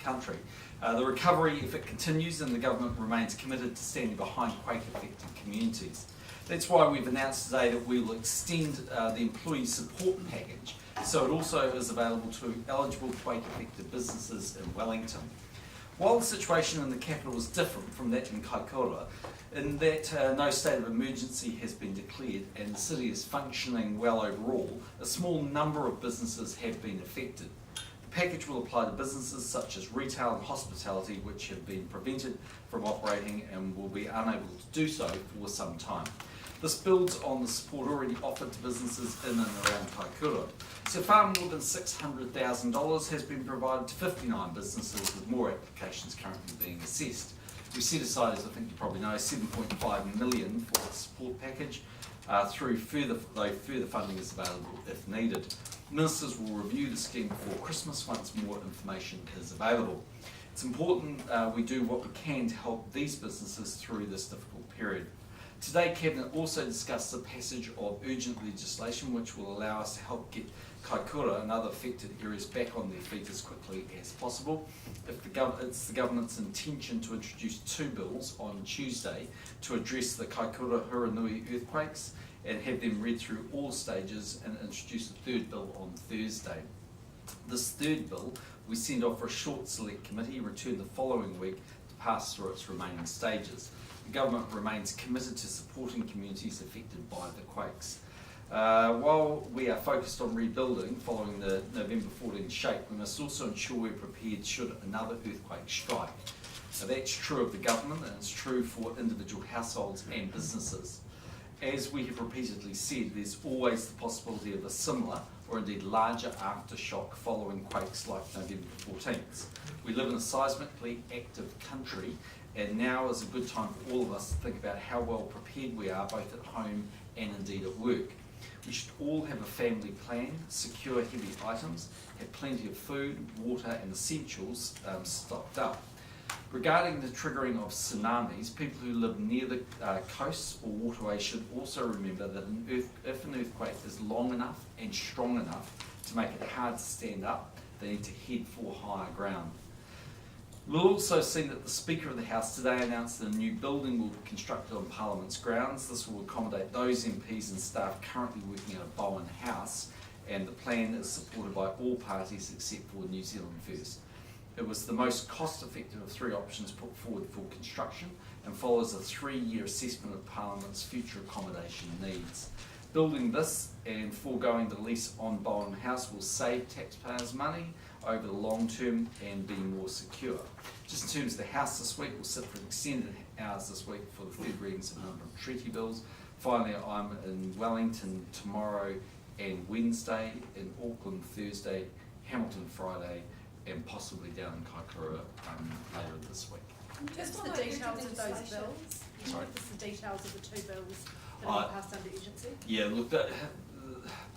country. The recovery, if it continues, and the government remains committed to standing behind quake-affected communities. That's why we've announced today that we will extend the employee support package, so it also is available to eligible quake-affected businesses in Wellington. While the situation in the capital is different from that in Kaikoura, in that no state of emergency has been declared and the city is functioning well overall, a small number of businesses have been affected. The package will apply to businesses such as retail and hospitality which have been prevented from operating and will be unable to do so for some time. This builds on the support already offered to businesses in and around Kaikoura. So far, more than $600,000 has been provided to 59 businesses, with more applications currently being assessed. We set aside, as I think you probably know, $7.5 million for the support package, though further funding is available if needed. Ministers will review the scheme before Christmas once more information is available. It's important we do what we can to help these businesses through this difficult period. Today, Cabinet also discussed the passage of urgent legislation which will allow us to help get Kaikoura and other affected areas back on their feet as quickly as possible. It's the government's intention to introduce 2 bills on Tuesday to address the Kaikoura-Huranui earthquakes and have them read through all stages and introduce a 3rd bill on Thursday. This 3rd bill we send off for a short select committee, return the following week to pass through its remaining stages. The government remains committed to supporting communities affected by the quakes. While we are focused on rebuilding following the November 14 shake, we must also ensure we're prepared should another earthquake strike. Now, that's true of the government and it's true for individual households and businesses. As we have repeatedly said, there's always the possibility of a similar or indeed larger aftershock following quakes like November 14th. We live in a seismically active country, and now is a good time for all of us to think about how well prepared we are both at home and indeed at work. We should all have a family plan, secure heavy items, have plenty of food, water and essentials stocked up. Regarding the triggering of tsunamis, people who live near the coasts or waterways should also remember that if an earthquake is long enough and strong enough to make it hard to stand up, they need to head for higher ground. We'll also see that the Speaker of the House today announced that a new building will be constructed on Parliament's grounds. This will accommodate those MPs and staff currently working at a Bowen House, and the plan is supported by all parties except for New Zealand First. It was the most cost-effective of 3 options put forward for construction and follows a 3-year assessment of Parliament's future accommodation needs. Building this and foregoing the lease on Bowen House will save taxpayers money over the long term and be more secure. Just in terms of the House this week, we'll sit for extended hours this week for the 3rd readings of a number of treaty bills. Finally, I'm in Wellington tomorrow and Wednesday, in Auckland Thursday, Hamilton Friday, and possibly down in Kaikoura later this week. Just the details of those bills. Sorry? Just the details of the 2 bills that are passed under urgency. Yeah, look,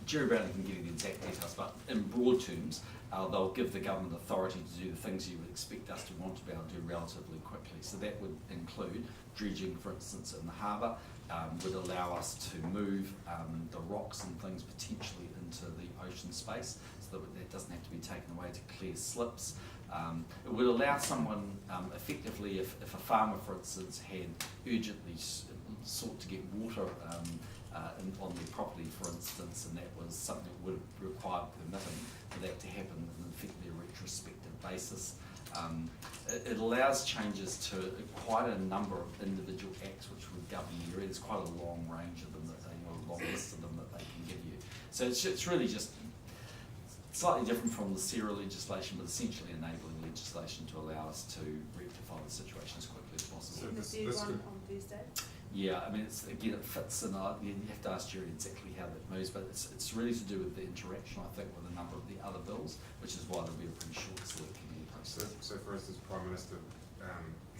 Jerry Brown can give you the exact details, but in broad terms, they'll give the government authority to do the things you would expect us to want to be able to do relatively quickly. So that would include dredging, for instance, in the harbour, would allow us to move the rocks and things potentially into the ocean space so that doesn't have to be taken away to clear slips. It would allow someone effectively, if a farmer, for instance, had urgently sought to get water on their property, for instance, and that was something that would have required permitting for that to happen on effectively a retrospective basis. It allows changes to quite a number of individual acts which would govern the area. There's quite a long range of them, a long list of them that they can give you. So it's really just slightly different from the SERA legislation, but essentially enabling legislation to allow us to rectify the situation as quickly as possible. So this one on Thursday? Yeah, I mean, again, it fits in. You have to ask Jerry exactly how that moves, but it's really to do with the interaction, I think, with a number of the other bills, which is why there'll be a pretty short select committee process. So for instance, Prime Minister,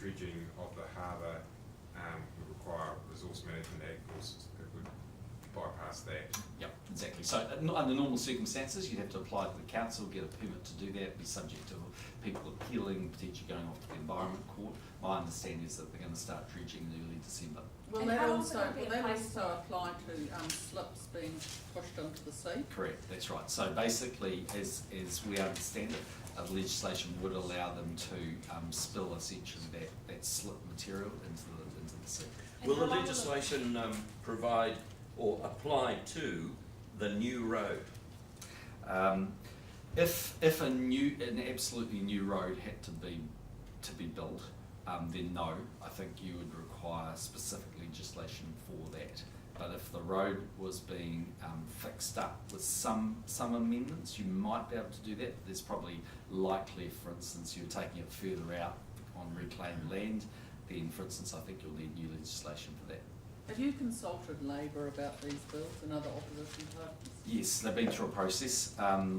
dredging of the harbour would require Resource Management Act, it would bypass that. Yep, exactly. So under normal circumstances, you'd have to apply to the council, get a permit to do that, be subject to people appealing, potentially going off to the Environment Court. My understanding is that they're going to start dredging in early December. Will that also apply to slips being pushed into the sea? Correct, that's right. So basically, as we understand it, the legislation would allow them to spill essentially that slip material into the sea. And Will how the long will it- legislation provide or apply to the new road? If an absolutely new road had to be built, then no, I think you would require specific legislation for that. But if the road was being fixed up with some amendments, you might be able to do that. There's probably likely, for instance, you're taking it further out on reclaimed land, then for instance, I think you'll need new legislation for that. Have you consulted Labor about these bills and other opposition parties? Yes, they've been through a process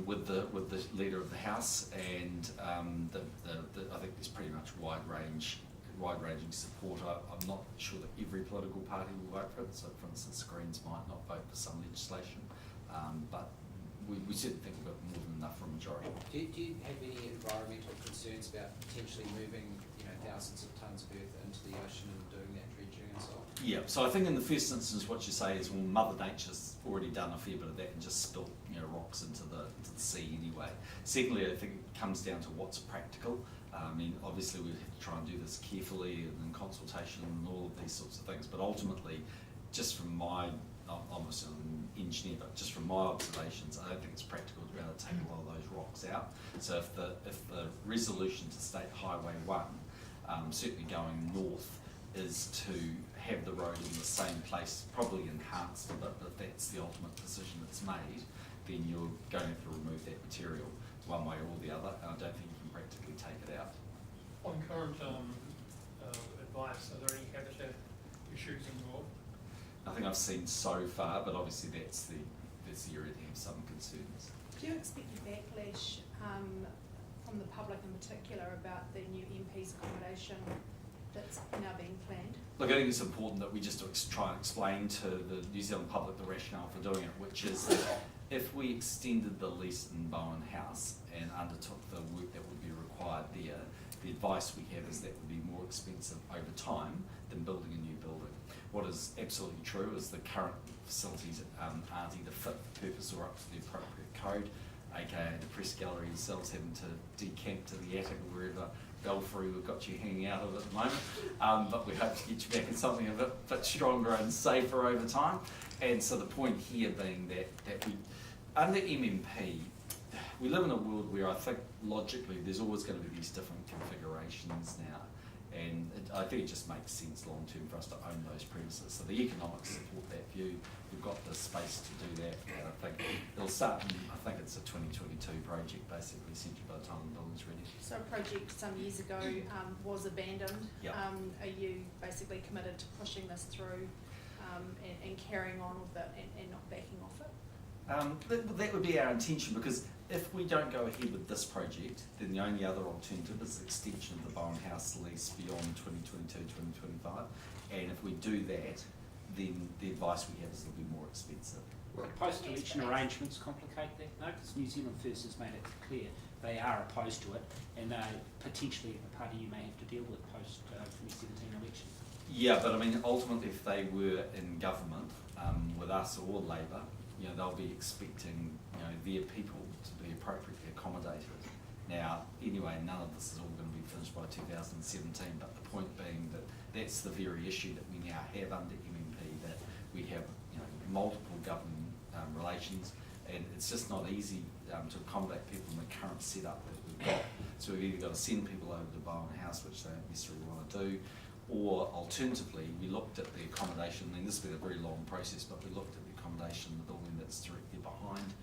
with the leader of the House, and I think there's pretty much wide-ranging support. I'm not sure that every political party will vote for it. So, for instance, Greens might not vote for some legislation, but we certainly think we've got more than enough for a majority. Do you have any environmental concerns about potentially moving, thousands of tonnes of earth into the ocean and doing that dredging and so on? Yeah, so I think in the first instance what you say is, well, Mother Nature's already done a fair bit of that and just spilt rocks into the sea anyway. Secondly, I think it comes down to what's practical. I mean, obviously we have to try and do this carefully and in consultation and all of these sorts of things, but ultimately, just from I'm obviously an engineer, but just from my observations, I don't think it's practical to be able to take a lot of those rocks out. So if the resolution to State Highway 1, certainly going north, is to have the road in the same place, probably enhanced a bit, but if that's the ultimate decision that's made, then you're going to have to remove that material one way or the other, and I don't think you can practically take it out. On current advice, are there any habitat issues involved? Nothing I've seen so far, but obviously that's the area that have some concerns. Do you expect a backlash from the public in particular about the new MP's accommodation that's now being planned? Look, I think it's important that we just try and explain to the New Zealand public the rationale for doing it, which is that if we extended the lease in Bowen House and undertook the work that would be required there, the advice we have is that would be more expensive over time than building a new building. What is absolutely true is the current facilities aren't either fit for purpose or up to the appropriate code, aka the press gallery themselves having to decamp to the attic or wherever belfry we've got you hanging out of at the moment, but we hope to get you back in something a bit stronger and safer over time. And so the point here being that we, under MMP, we live in a world where I think logically there's always going to be these different configurations now, and I think it just makes sense long term for us to own those premises. So the economics support that view. We've got the space to do that, and I think it'll start. I think it's a 2022 project, basically, essentially by the time the building's ready. So a project some years ago was abandoned. Yep. Are you basically committed to pushing this through and carrying on with it and not backing off it? That would be our intention, because if we don't go ahead with this project, then the only other alternative is the extension of the Bowen House lease beyond 2022-2025, and if we do that, then the advice we have is it'll be more expensive. Well, Post-election arrangements complicate that, no? Because New Zealand First has made it clear they are opposed to it, and they're potentially a party you may have to deal with post 2017 election. Yeah, but I mean, ultimately, if they were in government with us or Labor, they'll be expecting their people to be appropriately accommodated. Now, anyway, none of this is all going to be finished by 2017, but the point being that that's the very issue that we now have under MMP, that we have multiple government relations, and it's just not easy to accommodate people in the current setup that we've got. So we've either got to send people over to Bowen House, which they don't necessarily want to do, or alternatively, we looked at the accommodation. I mean, this has been a very long process, but we looked at the accommodation in the building that's directly behind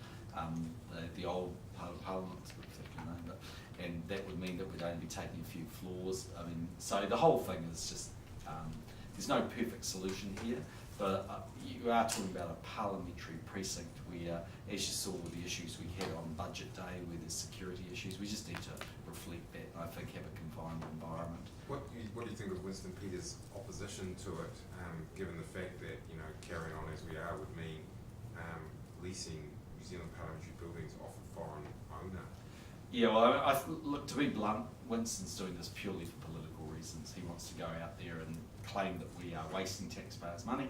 the old part of Parliament, and that would mean that we'd only be taking a few floors. I mean, so the whole thing is just, there's no perfect solution here, but you are talking about a parliamentary precinct where, as you saw with the issues we had on budget day, where there's security issues, we just need to reflect that, and I think have a confined environment. What do you think of Winston Peters' opposition to it, given the fact that carrying on as we are would mean leasing New Zealand parliamentary buildings off a foreign owner? Yeah, well, look, to be blunt, Winston's doing this purely for political reasons. He wants to go out there and claim that we are wasting taxpayers' money,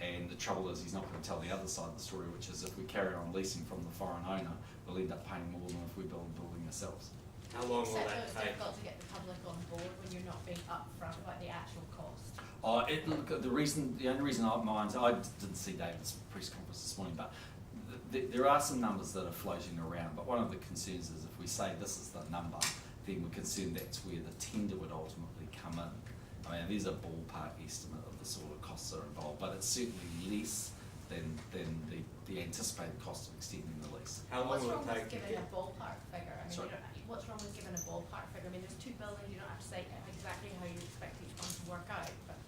and the trouble is he's not going to tell the other side of the story, which is if we carry on leasing from the foreign owner, we'll end up paying more than if we build a building ourselves. How long will Except that it's take? difficult to get the public on board when you're not being upfront about the actual cost. Look, the only reason I didn't see David's press conference this morning, but there are some numbers that are floating around. But one of the concerns is if we say this is the number, then we're concerned that's where the tender would ultimately come in. I mean, there's a ballpark estimate of the sort of costs that are involved, but it's certainly less than the anticipated cost of extending the lease. How long What's will wrong it with take to giving get? a ballpark figure? I mean, Sorry? what's wrong with giving a ballpark figure? I mean, there's 2 buildings, you don't have to say exactly how you expect each one to work out, but.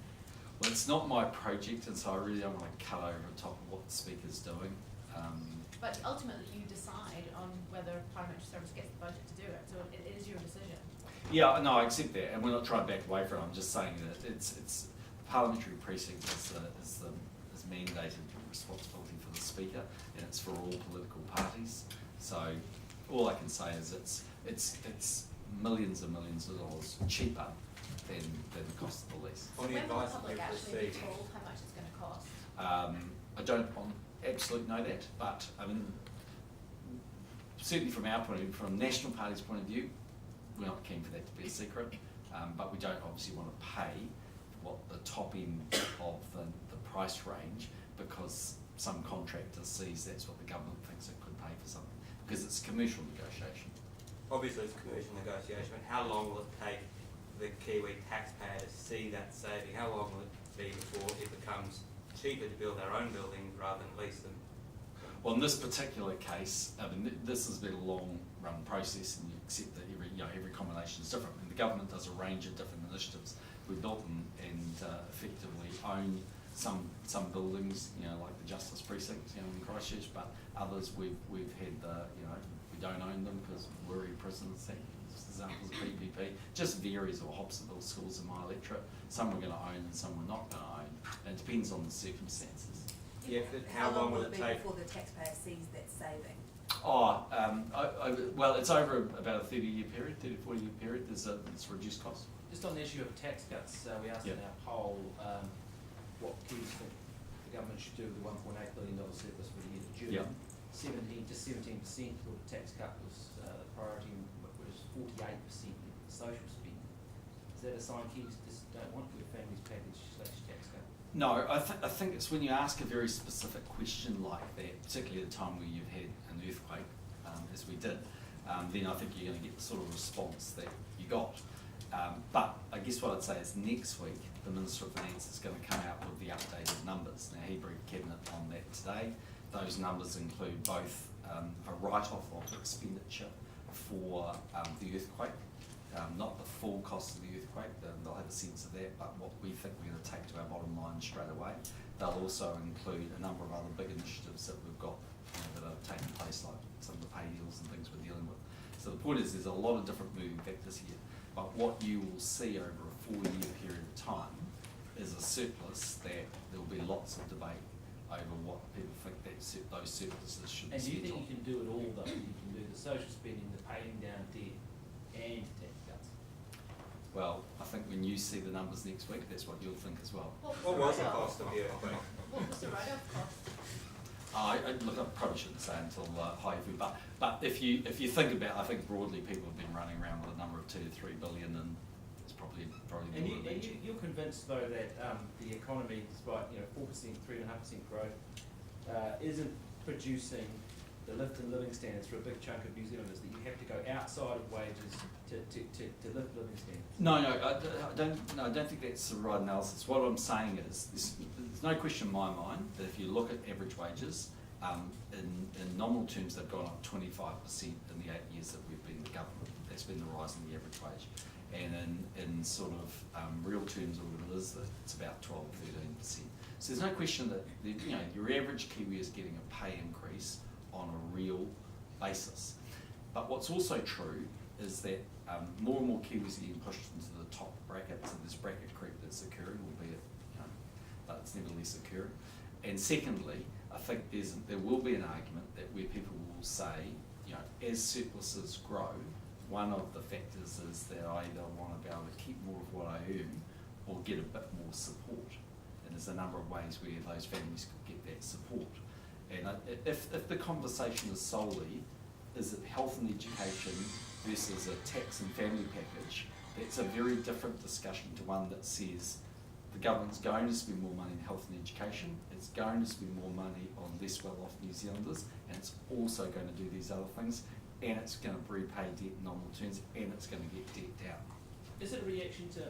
Well, it's not my project, and so I really don't want to cut over the top of what the speaker's doing. But ultimately, you decide on whether Parliamentary Service gets the budget to do it, so it is your decision. Yeah, no, I accept that, and we're not trying to back away from it. I'm just saying that it's the parliamentary precinct is mandated responsibility for the speaker, and it's for all political parties. So all I can say is it's millions and millions of dollars cheaper than the cost of the lease. On the When will the advice that public you've actually be received, told how much it's going to cost? I don't absolutely know that, but I mean, certainly from our point of view, from National Party's point of view, we're not keen for that to be a secret, but we don't obviously want to pay what the top end of the price range because some contractor sees that's what the government thinks it could pay for something, because it's a commercial negotiation. obviously it's a commercial negotiation, but how long will it take the Kiwi taxpayer to see that saving? How long will it be before it becomes cheaper to build our own buildings rather than lease them? Well, in this particular case, I mean, this has been a long-run process, and you accept that every combination is different. And the government does a range of different initiatives. We built and effectively own some buildings, like the Justice Precinct, in Christchurch, but others we've had we don't own them because we're prisons. Examples of PPP just varies, or Hobsonville schools in my electorate. Some we're going to own and some we're not going to own. And it depends on the circumstances. Yeah, but how long will it be take? before the taxpayer sees that saving? Well, it's over about a 30-year period, 40-year period. It's reduced cost. Just on the issue of tax cuts, we asked in our poll what Kiwis think the government should do with the $1.8 billion surplus for the year to June. Yeah. 17% thought the tax cut was the priority, whereas 48% social spending. Is that a sign Kiwis just don't want their families package/tax cut? No, I think it's when you ask a very specific question like that, particularly at a time where you've had an earthquake, as we did, then I think you're going to get the sort of response that you got. But I guess what I'd say is next week, the Minister of Finance is going to come out with the updated numbers. Now, he briefed Cabinet on that today. Those numbers include both a write-off of expenditure for the earthquake, not the full cost of the earthquake, they'll have a sense of that, but what we think we're going to take to our bottom line straight away. They'll also include a number of other big initiatives that we've got that are taking place, like some of the pay deals and things we're dealing with. So the point is there's a lot of different moving factors here, but what you will see over a 4-year period of time is a surplus that there will be lots of debate over what people think that those surpluses should be And do you spent think on. you can do it all though? You can do the social spending, the paying down debt, and tax cuts? Well, I think when you see the numbers next week, that's what you'll think as well. What was the cost of the earthquake? What was the write-off cost? Look, I probably shouldn't say until high food, but if you think about, I think broadly people have been running around with a number of 2 to 3 billion, and it's probably And more than that. you're convinced though that the economy, despite 4%, 3.5% growth, isn't producing the lift in living standards for a big chunk of New Zealanders, that you have to go outside of wages to lift living standards? No, I don't think that's the right analysis. What I'm saying is, there's no question in my mind that if you look at average wages, in nominal terms they've gone up 25% in the 8 years that we've been the government. That's been the rise in the average wage. And in sort of real terms of what it is, it's about 12 or 13%. So there's no question that your average Kiwi is getting a pay increase on a real basis. But what's also true is that more and more Kiwis are getting pushed into the top bracket, so this bracket creep that's occurring, albeit but it's nevertheless occurring. And secondly, I think there will be an argument that where people will say, as surpluses grow, one of the factors is that I either want to be able to keep more of what I earn or get a bit more support. And there's a number of ways where those families could get that support. And if the conversation is solely, is it health and education versus a tax and family package, that's a very different discussion to one that says the government's going to spend more money on health and education, it's going to spend more money on less well-off New Zealanders, and it's also going to do these other things, and it's going to repay debt in nominal terms, and it's going to get debt down. Is it a reaction to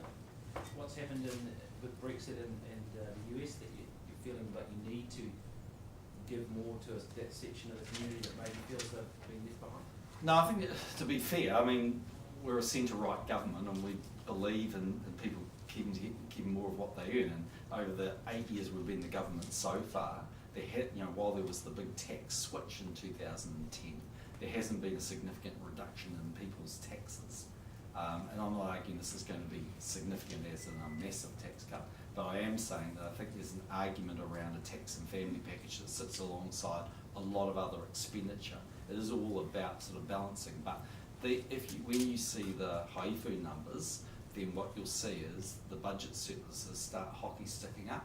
what's happened with Brexit and US that you're feeling like you need to give more to that section of the community that maybe feels they've been left behind? No, I think to be fair, I mean, we're a centre-right government and we believe in people keeping more of what they earn. And over the 8 years we've been the government so far, while there was the big tax switch in 2010, there hasn't been a significant reduction in people's taxes. And I'm not arguing this is going to be significant as in a massive tax cut, but I am saying that I think there's an argument around a tax and family package that sits alongside a lot of other expenditure. It is all about sort of balancing, but when you see the haifu numbers, then what you'll see is the budget surpluses start hockey sticking up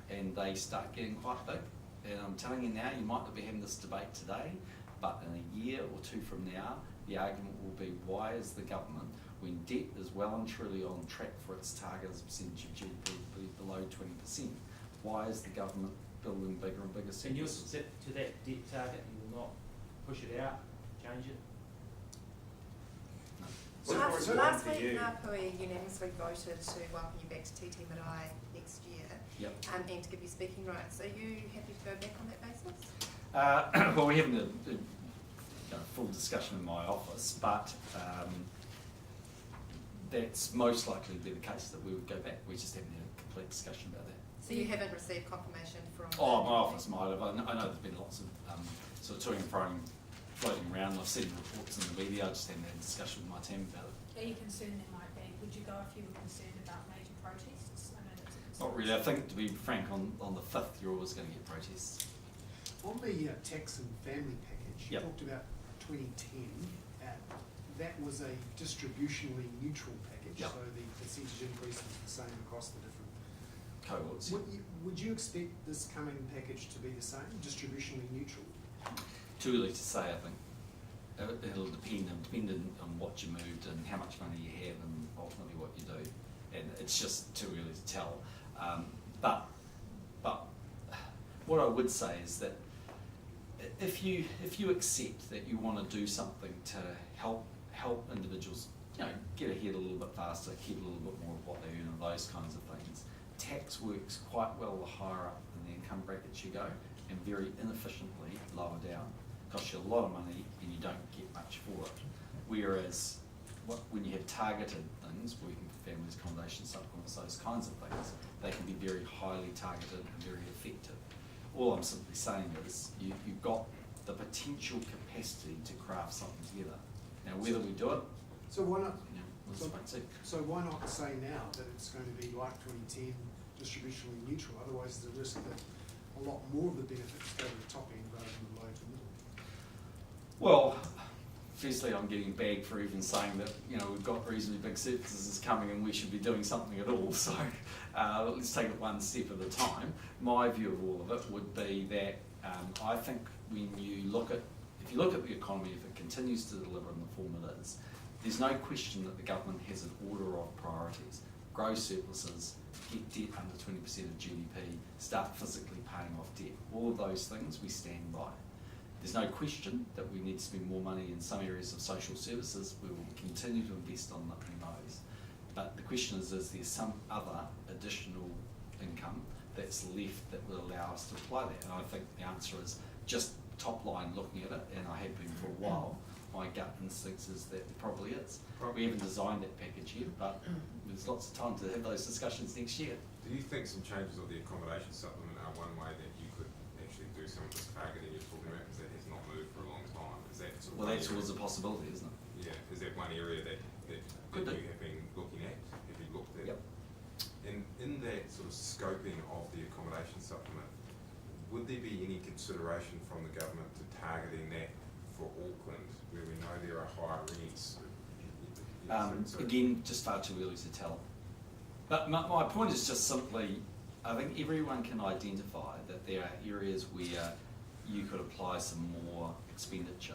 and they start getting quite big. And I'm telling you now, you might not be having this debate today, but in a year or two from now, the argument will be, why is the government, when debt is well and truly on track for its target as a percentage of GDP to be below 20%, why is the government building bigger and bigger surpluses? And you'll sit to that debt target, you will not push it out, change it? So last week, Ngāpuhi unanimously voted to welcome you back to TT Marae next year. Yep. And to give you speaking rights. Are you happy to go back on that basis? Well, we're having a full discussion in my office, but that's most likely to be the case that we would go back. We just haven't had a complete discussion about that. So you haven't received confirmation from... Oh, my office might have. I know there's been lots of sort of toing and froing floating around. I've seen reports in the media. I just haven't had a discussion with my team about it. Are you concerned there might be? Would you go if you were concerned about major protests? I know that's a concern. Not really. I think, to be frank, on the 5th, you're always going to get protests. On the tax and family package, you Yep. talked about 2010. That was a distributionally neutral package, Yep. so the percentage increase was the same across the different Cohorts. Would you expect this coming package to be the same, distributionally neutral? Too early to say, I think. It'll depend on what you moved and how much money you have and ultimately what you do. And it's just too early to tell. But what I would say is that if you accept that you want to do something to help individuals, get ahead a little bit faster, keep a little bit more of what they earn and those kinds of things, tax works quite well the higher up in the income brackets you go and very inefficiently lower down. It costs you a lot of money and you don't get much for it. Whereas when you have targeted things, working for families, accommodation, supplements, those kinds of things, they can be very highly targeted and very effective. All I'm simply saying is you've got the potential capacity to craft something together. Now, whether we do it, So why not? we'll just wait and see. So why not say now that it's going to be like 2010, distributionally neutral? Otherwise, there's a risk that a lot more of the benefits go to the top end rather than the low to middle. Well, firstly, I'm getting bagged for even saying that we've got reasonably big surpluses coming and we should be doing something at all. So let's take it one step at a time. My view of all of it would be that I think if you look at the economy, if it continues to deliver in the form it is, there's no question that the government has an order of priorities. Grow surpluses, get debt under 20% of GDP, start physically paying off debt. All of those things we stand by. There's no question that we need to spend more money in some areas of social services. We will continue to invest in those. But the question is there some other additional income that's left that will allow us to apply that? And I think the answer is just top line looking at it, and I have been for a while, my gut instinct is that it probably is. We haven't designed that package yet, but there's lots of time to have those discussions next year. Do you think some changes of the accommodation supplement are one way that you could actually do some of this targeting you're talking about, because that has not moved for a long time? Is that sort of That's always a possibility, isn't it? Yeah, is that one area that you have been looking at? Have you looked at? Yep. And in that sort of scoping of the accommodation supplement, would there be any consideration from the government to targeting that for Auckland, where we know there are higher rents? Again, just far too early to tell. But my point is just simply, I think everyone can identify that there are areas where you could apply some more expenditure.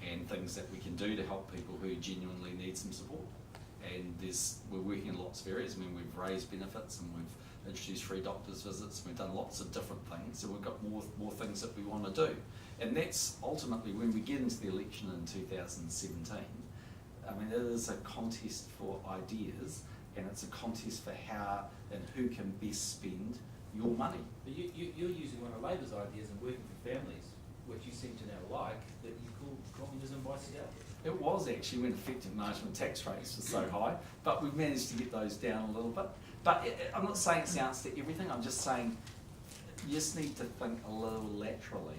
and things that we can do to help people who genuinely need some support. And we're working in lots of areas. I mean, we've raised benefits and we've introduced free doctors' visits, and we've done lots of different things, and we've got more things that we want to do. And that's ultimately, when we get into the election in 2017, I mean, it is a contest for ideas, and it's a contest for how and who can best spend your money. But you're using one of Labor's ideas and working for families, which you seem to now like, that you call communism by scale. It was actually when effective management tax rates were so high, but we've managed to get those down a little bit. But I'm not saying it's the answer to everything, I'm just saying you just need to think a little laterally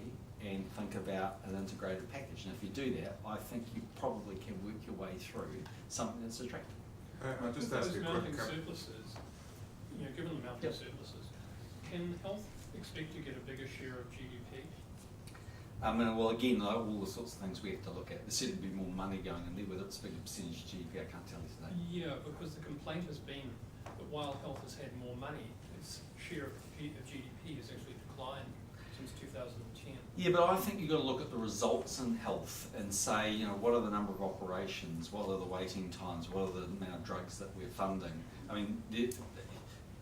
and think about an integrated package. And if you do that, I think you probably can work your way through something that's attractive. I'll just ask you a mounting quick surpluses, given the mounting surpluses, can health expect to get a bigger share of GDP? I mean, well, again, all the sorts of things we have to look at. There's certainly be more money going in there, whether it's a bigger percentage of GDP, I can't tell you today. Yeah, because the complaint has been that while health has had more money, its share of GDP has actually declined since 2010. Yeah, but I think you've got to look at the results in health and say, what are the number of operations, what are the waiting times, what are the amount of drugs that we're funding. I mean,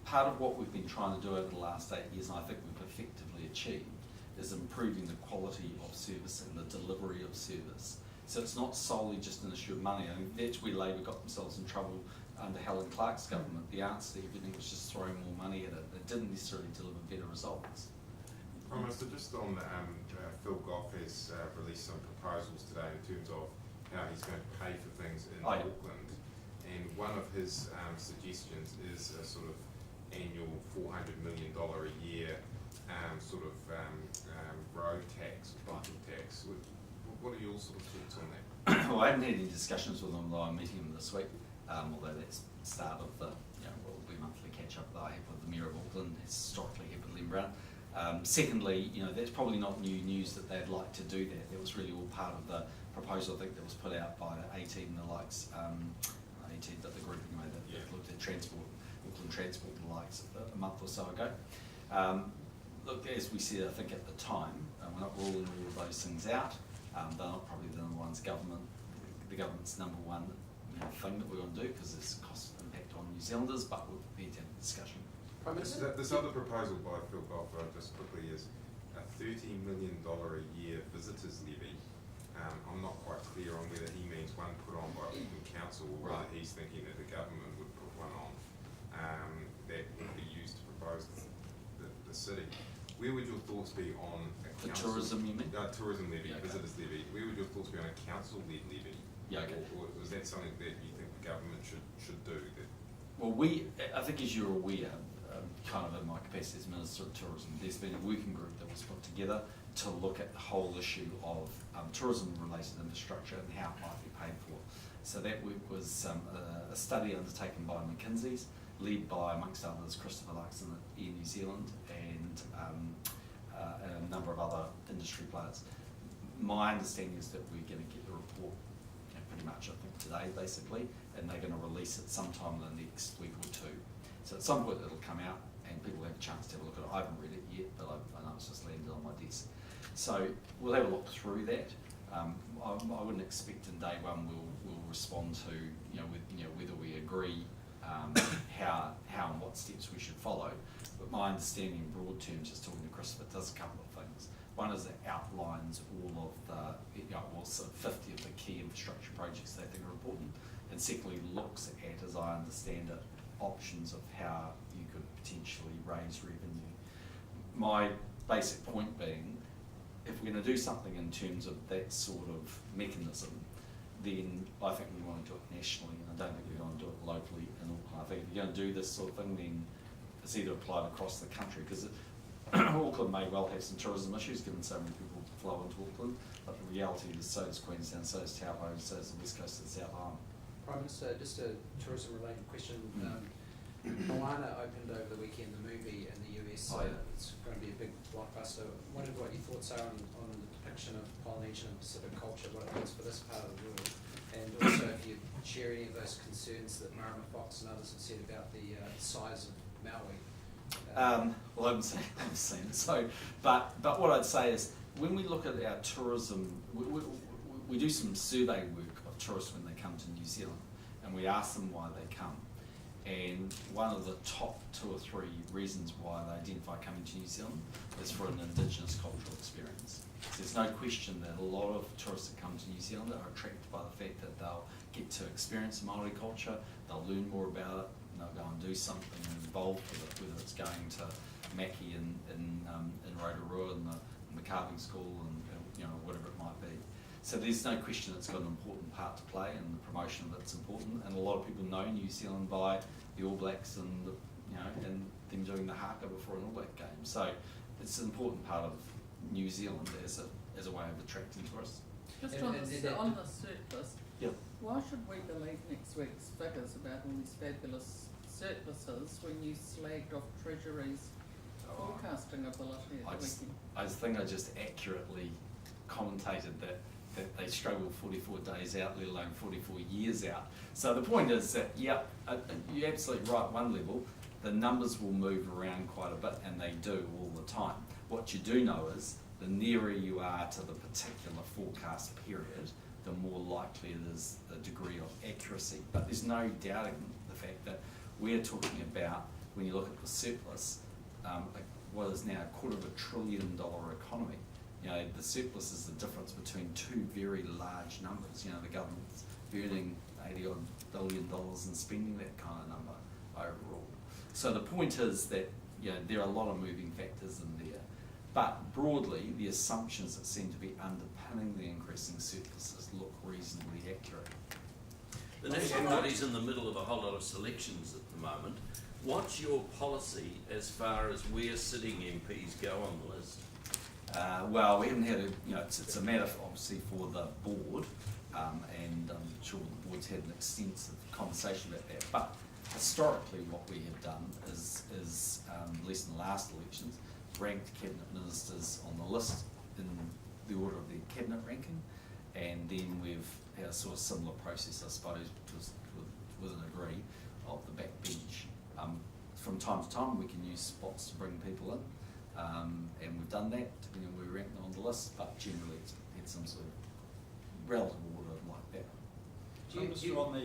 part of what we've been trying to do over the last 8 years, and I think we've effectively achieved, is improving the quality of service and the delivery of service. So it's not solely just an issue of money. I mean, that's where Labor got themselves in trouble under Helen Clark's government. The answer to everything was just throwing more money at it. It didn't necessarily deliver better results. So just on Phil Goff has released some proposals today in terms of how he's going to pay for things in Auckland, and one of his suggestions is a sort of annual $400 million a year road tax, biking tax. What are your sort of thoughts on that? Well, I haven't had any discussions with him, though I'm meeting him this week, although that's the start of the monthly catch-up that I have with the Mayor of Auckland, historically have with Len Brown. Secondly, that's probably not new news that they'd like to do that. That was really all part of the proposal, I think, that was put out by AT and the likes, AT, the group anyway, that looked at transport, Auckland Transport and the likes a month or so ago. Look, as we said, I think at the time, we're not ruling all of those things out. They're not probably the government's number one thing that we want to do, because there's cost impact on New Zealanders, but we're prepared to have a discussion. This other proposal by Phil Goff, just quickly, is a $30 million a year visitors levy. I'm not quite clear on whether he means one put on by Auckland Council, or whether he's thinking that the government would put one on that would be used to propose the city. Where would your thoughts be on a The council? tourism, you mean? Tourism levy, Yeah, okay. visitors levy. Where would your thoughts be on a council-led levy? Yeah, okay. Or is that something that you think the government should do? Well, I think as you're aware, kind of in my capacity as Minister of Tourism, there's been a working group that was put together to look at the whole issue of tourism-related infrastructure and how it might be paid for. So that work was a study undertaken by McKinsey's, led by, amongst others, Christopher Luxon at Air New Zealand and a number of other industry players. My understanding is that we're going to get the report pretty much, I think, today, basically, and they're going to release it sometime in the next week or two. So at some point it'll come out and people have a chance to have a look at it. I haven't read it yet, but I know it's just landed on my desk. So we'll have a look through that. I wouldn't expect in day one we'll respond to whether we agree how and what steps we should follow. But my understanding in broad terms, just talking to Christopher, it does a couple of things. One is it outlines all of the 50 of the key infrastructure projects they think are important, and secondly looks at, as I understand it, options of how you could potentially raise revenue. My basic point being, if we're going to do something in terms of that sort of mechanism, then I think we want to do it nationally, and I don't think we're going to do it locally in Auckland. I think if you're going to do this sort of thing, then it's either applied across the country, because Auckland may well have some tourism issues given so many people flow into Auckland, but the reality is so is Queenstown, so is Taupo, so is the West Coast of the South Island. Prime Minister, just a tourism-related question. Moana opened over the weekend, the movie in the US. It's going to be a big blockbuster. I wondered what your thoughts are on the depiction of Polynesian and Pacific culture, what it means for this part of the world, and also if you share any of those concerns that Marama Fox and others have said about the size of Maui. Well, I haven't seen it. So, but what I'd say is, when we look at our tourism, we do some survey work of tourists when they come to New Zealand, and we ask them why they come. And one of the top 2 or 3 reasons why they identify coming to New Zealand is for an Indigenous cultural experience. So there's no question that a lot of tourists that come to New Zealand are attracted by the fact that they'll get to experience Māori culture, they'll learn more about it, and they'll go and do something involved with it, whether it's going to Maki in Rotorua and the carving school and whatever it might be. So there's no question it's got an important part to play, and the promotion of it's important. And a lot of people know New Zealand by the All Blacks and and them doing the haka before an All Black game. So it's an important part of New Zealand as a way of attracting tourists. Just And- on and- the, and- on the surplus, Yeah. why should we believe next week's figures about all these fabulous surpluses when you slagged off Treasury's forecasting ability at the weekend? I think I just accurately commentated that they struggle 44 days out, let alone 44 years out. So the point is that, you're absolutely right, one level, the numbers will move around quite a bit, and they do all the time. What you do know is, the nearer you are to the particular forecast period, the more likely it is the degree of accuracy. But there's no doubting the fact that we're talking about, when you look at the surplus, what is now a $250 billion economy. The surplus is the difference between 2 very large numbers. The government's earning $80 odd billion and spending that kind of number overall. So the point is that there are a lot of moving factors in there, but broadly the assumptions that seem to be underpinning the increasing surpluses look reasonably accurate. The National Body's in the middle of a whole lot of selections at the moment. What's your policy as far as where sitting MPs go on the list? Well, we haven't had it's a matter obviously for the board, and I'm sure the board's had an extensive conversation about that. But historically, what we have done is at least in the last elections, ranked cabinet ministers on the list in the order of their cabinet ranking, and then we've had a sort of similar process, I suppose, with an agree of the backbench. From time to time, we can use spots to bring people in. And we've done that, depending on where we rank them on the list, but generally it's had some sort of relative order like that. On the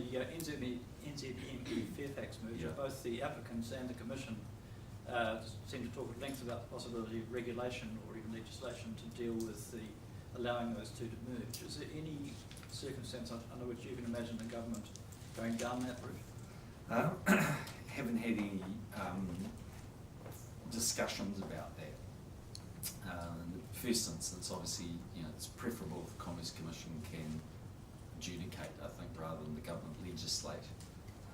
NZME Fairfax merger, both the applicants and the Commission seem to talk at length about the possibility of regulation or even legislation to deal with allowing those two to merge. Is there any circumstance under which you can imagine the government going down that route? Haven't had any discussions about that. In the first instance, obviously, it's preferable if the Commerce Commission can adjudicate, I think, rather than the government legislate.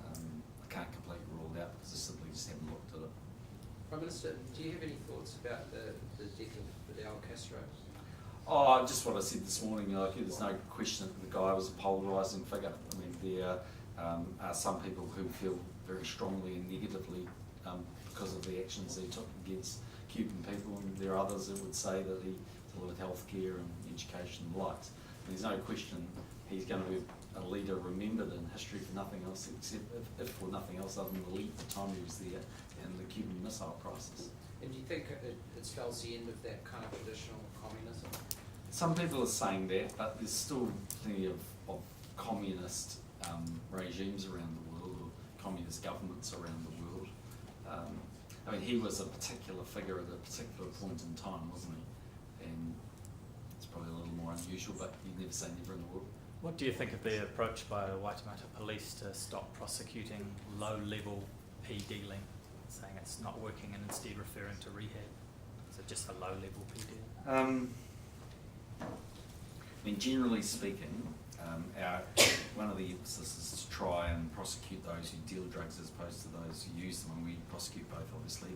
I can't completely rule it out because I simply just haven't looked at it. Prime Minister, do you have any thoughts about the death of Fidel Castro? Oh, just what I said this morning, there's no question that the guy was a polarising figure. I mean, there are some people who feel very strongly and negatively because of the actions he took against Cuban people, and there are others that would say that he delivered healthcare and education and the likes. And there's no question he's going to be a leader remembered in history for nothing else except, if for nothing else other than the length of time he was there and the Cuban Missile Crisis. And do you think it spells the end of that kind of traditional communism? Some people are saying that, but there's still plenty of communist regimes around the world, or communist governments around the world. I mean, he was a particular figure at a particular point in time, wasn't he? And it's probably a little more unusual, but you never say never in the world. What do you think of the approach by the Waitemata Police to stop prosecuting low-level dealing, saying it's not working and instead referring to rehab? Is it just a low-level dealing? I mean, generally speaking, one of the emphasis is to try and prosecute those who deal drugs as opposed to those who use them, and we prosecute both obviously,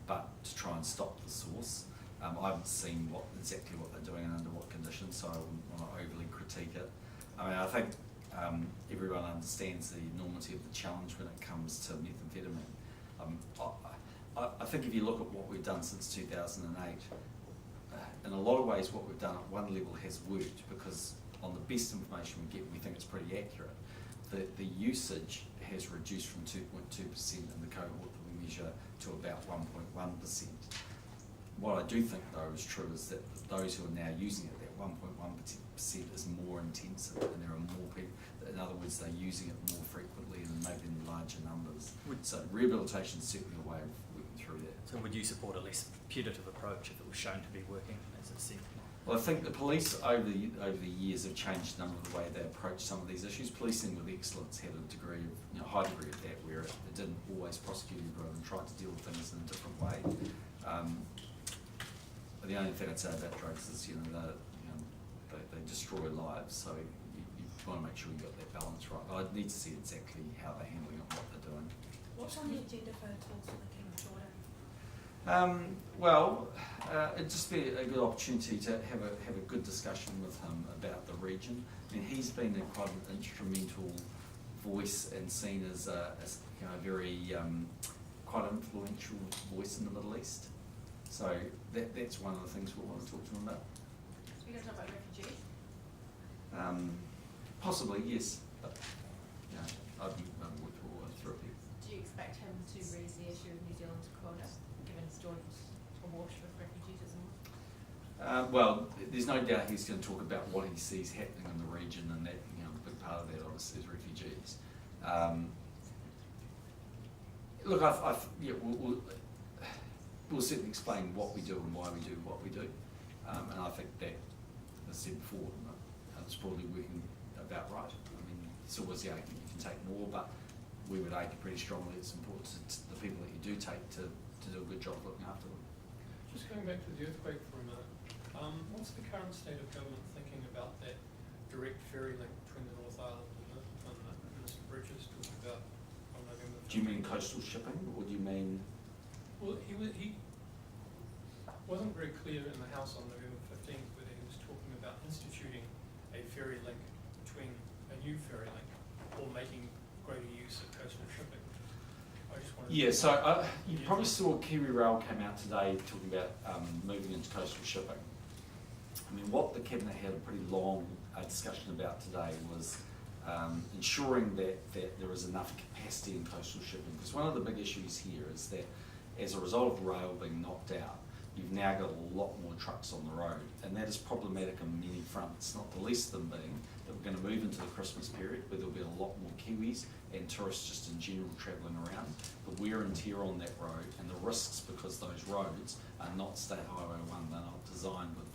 but to try and stop the source. I haven't seen exactly what they're doing and under what conditions, so I wouldn't want to overly critique it. I mean, I think everyone understands the enormity of the challenge when it comes to methamphetamine. I think if you look at what we've done since 2008, in a lot of ways what we've done at one level has worked, because on the best information we get, we think it's pretty accurate. The usage has reduced from 2.2% in the cohort that we measure to about 1.1%. What I do think though is true is that those who are now using it, that 1.1% is more intensive and there are more people. In other words, they're using it more frequently and maybe in larger numbers. So rehabilitation is certainly a way of working through that. So would you support a less punitive approach if it was shown to be working, as it seemed? Well, I think the police over the years have changed a number of the way they approach some of these issues. Policing with excellence had a degree of, high degree of that, where it didn't always prosecute everyone and tried to deal with things in a different way. The only thing I'd say about drugs is, they destroy lives, so you want to make sure you've got that balance right. But I'd need to see exactly how they're handling it and what they're doing. What's on the agenda for talks with the King of Jordan? It'd just be a good opportunity to have a good discussion with him about the region. I mean, he's been quite an instrumental voice and seen as a very quite influential voice in the Middle East. So that's one of the things we want to talk to him about. So you guys talk about refugees? Possibly, yes. But I've worked all the way through it. Do you expect him to raise the issue of New Zealand's quota, given Jordan's awash with refugees at the moment? Well, there's no doubt he's going to talk about what he sees happening in the region, and that a big part of that obviously is refugees. Look, we'll certainly explain what we do and why we do what we do, and I think that, as I said before, it's probably working about right. I mean, it's always the argument you can take more, but we would argue pretty strongly it's important to the people that you do take to do a good job looking after them. Just going back to the earthquake for a minute, what's the current state of government thinking about that direct ferry link between the North Island and Mr. Bridges talking about on November 15th? Do you mean coastal shipping, or do you mean? Well, he wasn't very clear in the House on November 15th whether he was talking about instituting a ferry link between a new ferry link or making greater use of coastal shipping. I just wanted Yeah, so you probably saw Kiwirail came out today talking about moving into coastal shipping. I mean, what the Cabinet had a pretty long discussion about today was ensuring that there is enough capacity in coastal shipping. Because one of the big issues here is that as a result of rail being knocked out, you've now got a lot more trucks on the road, and that is problematic on many fronts, not the least of them being that we're going to move into the Christmas period where there'll be a lot more Kiwis and tourists just in general travelling around. The wear and tear on that road and the risks, because those roads are not State Highway 1, they're not designed with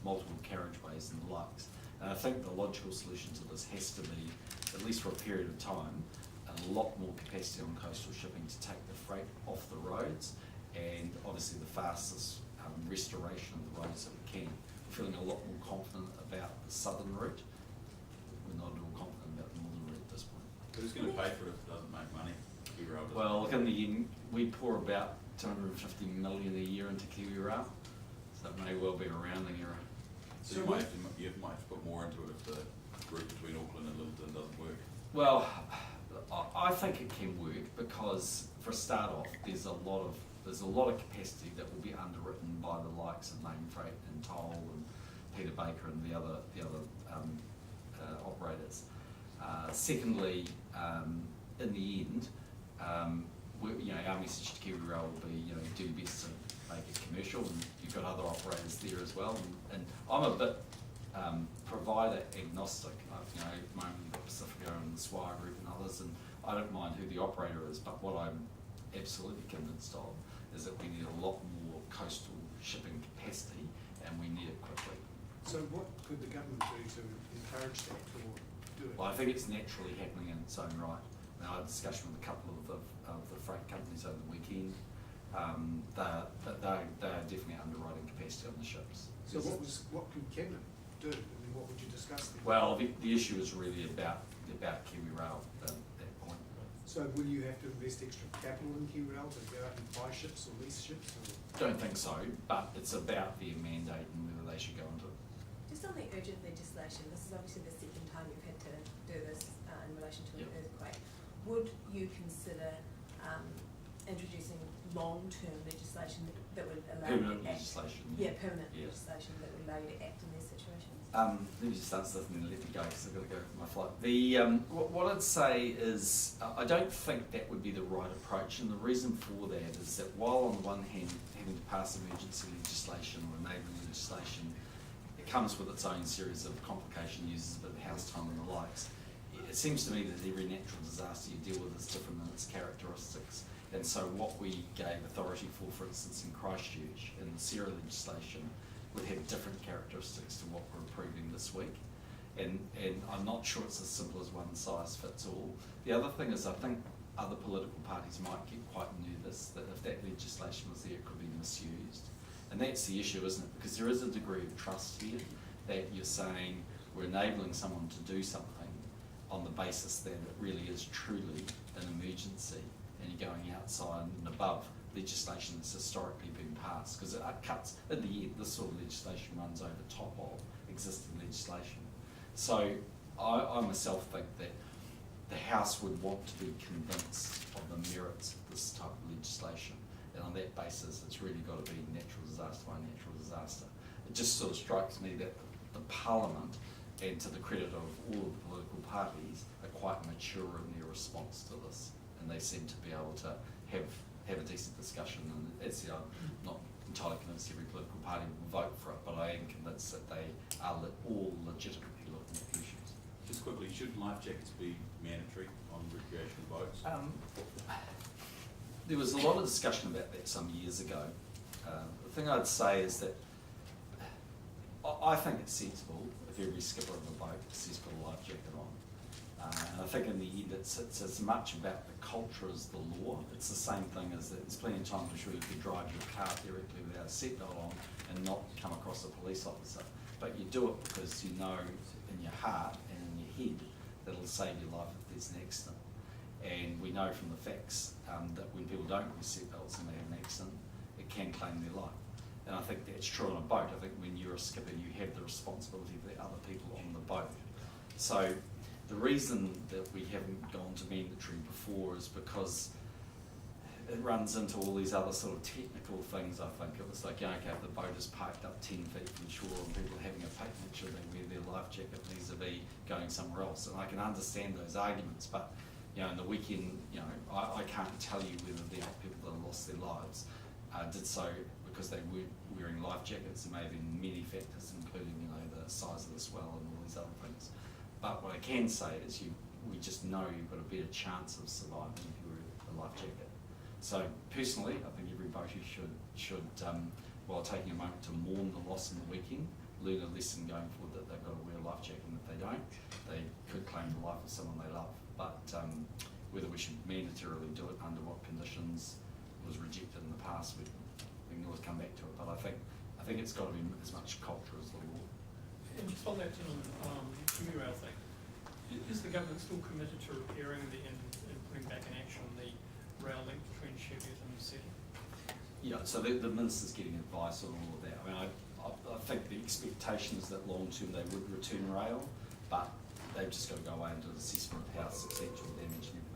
multiple carriageways and the likes. And I think the logical solution to this has to be, at least for a period of time, a lot more capacity on coastal shipping to take the freight off the roads, and obviously the fastest restoration of the roads that we can. We're feeling a lot more confident about the southern route. We're not at all confident about the northern route at this point. Who's going to pay for it if it doesn't make money? Kiwirail doesn't. Well, look, in the end, we pour about 250 million a year into Kiwirail, so it may well be a rounding error. So you might have to put more into it if the route between Auckland and Lyttelton doesn't work. Well, I think it can work because, for a start off, there's a lot of capacity that will be underwritten by the likes of Main Freight and Toll and Peter Baker and the other operators. Secondly, in the end, our message to Kiwirail will be, do your best to make it commercial, and you've got other operators there as well. And I'm a bit provider agnostic. At the moment you've got Pacifico and the Swire Group and others, and I don't mind who the operator is, but what I'm absolutely convinced of is that we need a lot more coastal shipping capacity, and we need it quickly. So what could the government do to encourage that or do it? Well, I think it's naturally happening in its own right. I had a discussion with a couple of the freight companies over the weekend. They're definitely underwriting capacity on the ships. So what could Cabinet do? I mean, what would you discuss then? Well, the issue is really about Kiwirail at that point. So will you have to invest extra capital in Kiwirail to go out and buy ships or lease ships? Or? Don't think so, but it's about their mandate and whether they should go into it. Just on the urgent legislation, this is obviously the second time you've had to do this in relation to an earthquake. Would you consider introducing long-term legislation that would allow permanent you to act? legislation? Permanent legislation that would allow you to act in these situations. Let me just answer this and then let me go because I've got to go for my flight. What I'd say is I don't think that would be the right approach, and the reason for that is that while on the one hand having to pass emergency legislation or enabling legislation it comes with its own series of complication, uses a bit of house time and the likes. It seems to me that every natural disaster you deal with is different in its characteristics. And so what we gave authority for instance, in Christchurch, in the SERA legislation, would have different characteristics to what we're approving this week. And I'm not sure it's as simple as one size fits all. The other thing is I think other political parties might get quite nervous that if that legislation was there, it could be misused. And that's the issue, isn't it? Because there is a degree of trust here that you're saying we're enabling someone to do something on the basis that it really is truly an emergency and you're going outside and above legislation that's historically been passed. Because it cuts, in the end, this sort of legislation runs over top of existing legislation. So I myself think that the House would want to be convinced of the merits of this type of legislation. And on that basis, it's really got to be natural disaster by natural disaster. It just sort of strikes me that the Parliament, and to the credit of all of the political parties, are quite mature in their response to this. And they seem to be able to have a decent discussion. And as I'm not entirely convinced every political party will vote for it, but I am convinced that they are all legitimately looking at the issues. Just quickly, should life jackets be mandatory on recreational boats? There was a lot of discussion about that some years ago. The thing I'd say is that I think it's sensible if every skipper of a boat says put a life jacket on. And I think in the end it's as much about the culture as the law. It's the same thing as that there's plenty of times I'm sure you could drive your car theoretically without a seatbelt on and not come across a police officer. But you do it because you know in your heart and in your head that it'll save your life if there's an accident. And we know from the facts that when people don't wear seatbelts and they have an accident, it can claim their life. And I think that's true on a boat. I think when you're a skipper, you have the responsibility for the other people on the boat. So the reason that we haven't gone to mandatory before is because it runs into all these other sort of technical things. I think it was like, okay, if the boat is parked up 10 feet from shore and people are having a picnic, should they wear their life jacket vis-a-vis going somewhere else? And I can understand those arguments, but in the weekend, I can't tell you whether there are people that have lost their lives did so because they weren't wearing life jackets. There may have been many factors, including the size of the swell and all these other things. But what I can say is we just know you've got a better chance of surviving if you wear a life jacket. So personally, I think every boater should while taking a moment to mourn the loss in the weekend, learn a lesson going forward that they've got to wear a life jacket, and if they don't, they could claim the life of someone they love. But whether we should mandatorily do it under what conditions was rejected in the past, we can always come back to it. But I think it's got to be as much culture as the law. And just on that Kiwirail thing, is the government still committed to repairing and putting back in action the rail link between Sheffield and Minsiter? Yeah, so the Minister's getting advice on all of that. I mean, I think the expectation is that long term they would return rail, but they've just got to go away and do an assessment of how substantial damage and everything